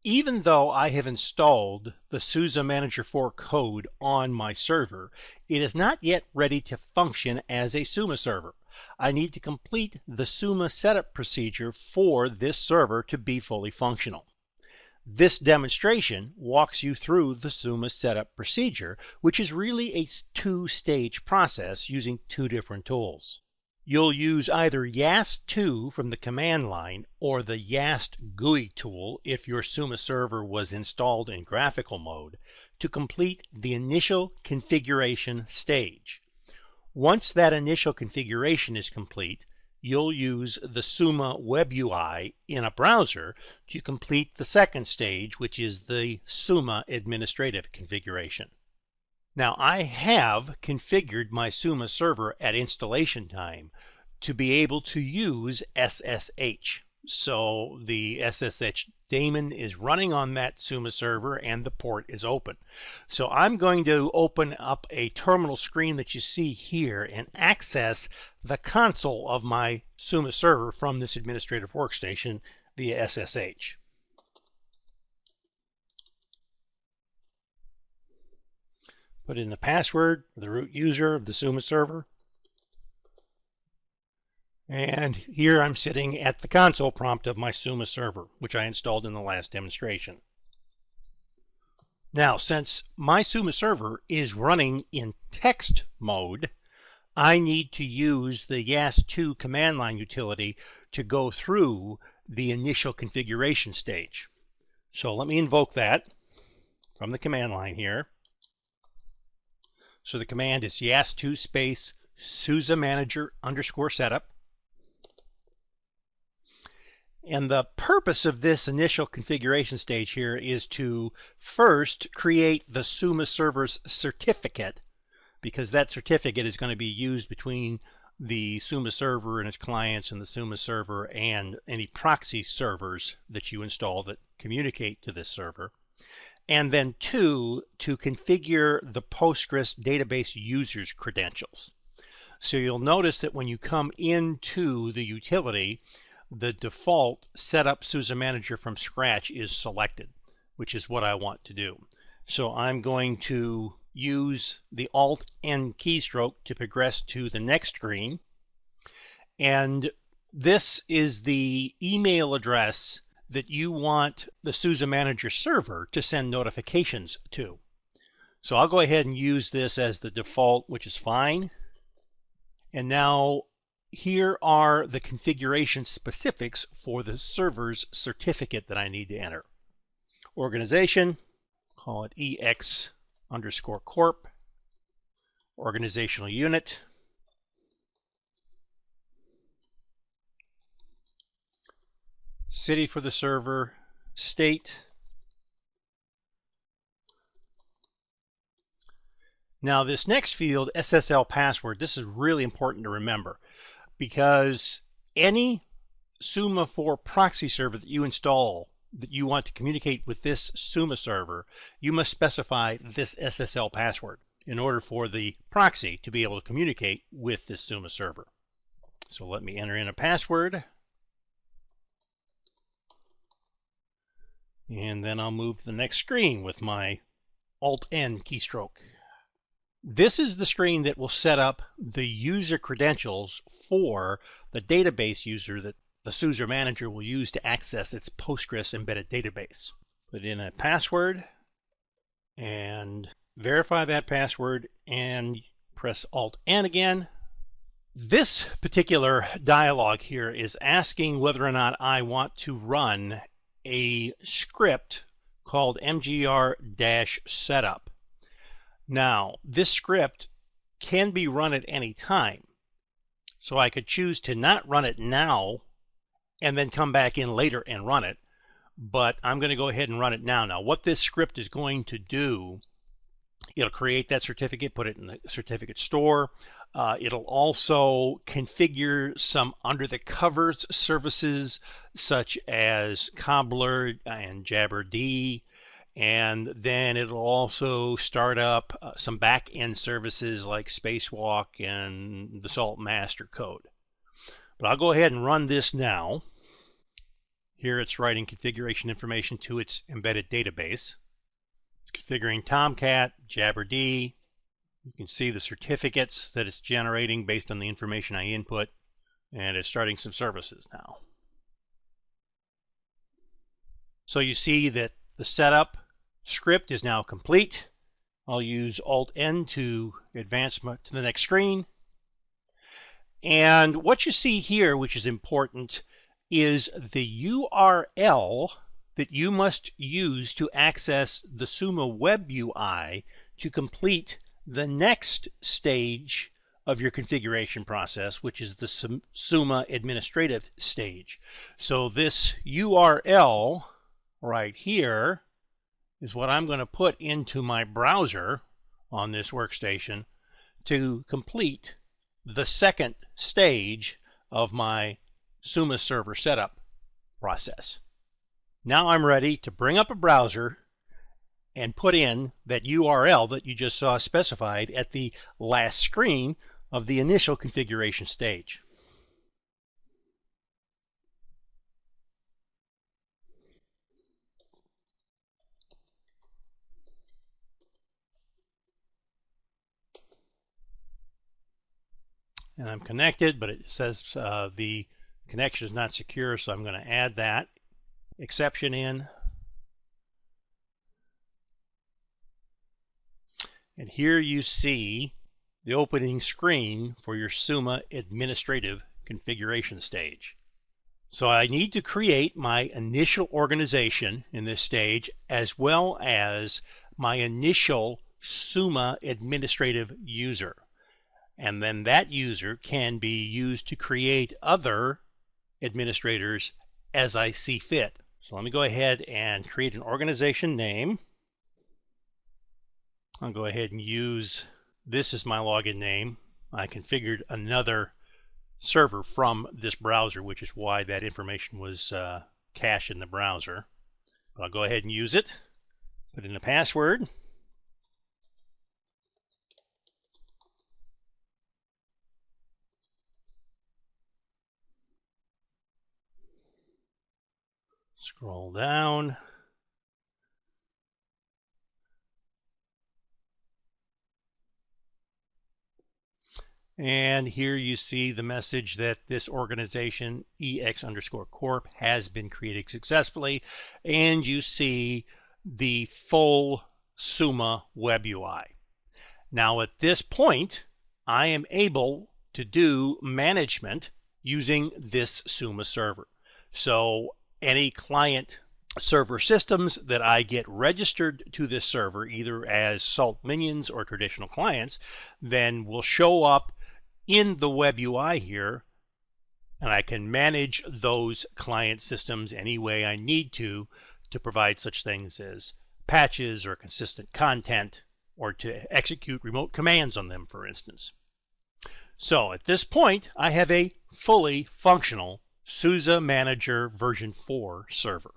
Even though I have installed the SUSE Manager 4 code on my server, it is not yet ready to function as a SUMA server. I need to complete the SUMA setup procedure for this server to be fully functional. This demonstration walks you through the SUMA setup procedure, which is really a two-stage process using two different tools. You'll use either YAST2 from the command line or the YAST GUI tool if your SUMA server was installed in graphical mode to complete the initial configuration stage. Once that initial configuration is complete, you'll use the SUMA web UI in a browser to complete the second stage, which is the SUMA administrative configuration. Now, I have configured my SUMA server at installation time to be able to use SSH. So the SSH daemon is running on that SUMA server and the port is open. So I'm going to open up a terminal screen that you see here and access the console of my SUMA server from this administrative workstation via SSH. Put in the password for the root user of the SUMA server. And here I'm sitting at the console prompt of my SUMA server, which I installed in the last demonstration. Now, since my SUMA server is running in text mode, I need to use the YAST2 command line utility to go through the initial configuration stage. So let me invoke that from the command line here. So the command is YAST2 space SUSE manager _ setup. And the purpose of this initial configuration stage here is to first create the SUMA server's certificate, because that certificate is going to be used between the SUMA server and its clients and the SUMA server and any proxy servers that you install that communicate to this server. And then two, to configure the Postgres database user's credentials. So you'll notice that when you come into the utility, the default setup SUSE manager from scratch is selected, which is what I want to do. So I'm going to use the Alt-N keystroke to progress to the next screen. And this is the email address that you want the SUSE Manager server to send notifications to. So I'll go ahead and use this as the default, which is fine. And now here are the configuration specifics for the server's certificate that I need to enter. Organization, call it EX_corp. Organizational unit. City for the server, state. Now this next field, SSL password, this is really important to remember because any SUMA 4 proxy server that you install that you want to communicate with this SUMA server, you must specify this SSL password in order for the proxy to be able to communicate with this SUMA server. So let me enter in a password. And then I'll move to the next screen with my Alt-N keystroke. This is the screen that will set up the user credentials for the database user that the SUSE manager will use to access its Postgres embedded database. Put in a password and verify that password and press Alt-N again. This particular dialog here is asking whether or not I want to run a script called SMGR211. Now, this script can be run at any time. So I could choose to not run it now and then come back in later and run it. But I'm going to go ahead and run it now. Now, what this script is going to do, it'll create that certificate, put it in the certificate store. It'll also configure some under-the-covers services such as Cobbler and Jabber-D, and then it'll also start up some back-end services like Spacewalk and the Salt Master code. But I'll go ahead and run this now. Here it's writing configuration information to its embedded database. It's configuring Tomcat, Jabberd. You can see the certificates that it's generating based on the information I input, and it's starting some services now. So you see that the setup script is now complete. I'll use Alt-N to advance to the next screen. And what you see here, which is important, is the URL that you must use to access the SUME web UI to complete the next stage of your configuration process, which is the SUME administrative stage. So this URL right here is what I'm going to put into my browser on this workstation to complete the second stage of my SUME server setup process. Now I'm ready to bring up a browser and put in that URL that you just saw specified at the last screen of the initial configuration stage. And I'm connected, but it says the connection is not secure, so I'm going to add that exception in. And here you see the opening screen for your SUME administrative configuration stage. So I need to create my initial organization in this stage, as well as my initial SUME administrative user. And then that user can be used to create other administrators as I see fit. So let me go ahead and create an organization name. I'll go ahead and use this as my login name. I configured another server from this browser, which is why that information was cached in the browser. But I'll go ahead and use it. Put in a password. Scroll down. And here you see the message that this organization, EX_Corp, has been created successfully. And you see the full SUME web UI. Now at this point, I am able to do management using this SUME server. So any client server systems that I get registered to this server, either as SALT minions or traditional clients, then will show up in the web UI here, and I can manage those client systems any way I need to provide such things as patches or consistent content, or to execute remote commands on them, for instance. So at this point, I have a fully functional SUSE Manager version 4 server.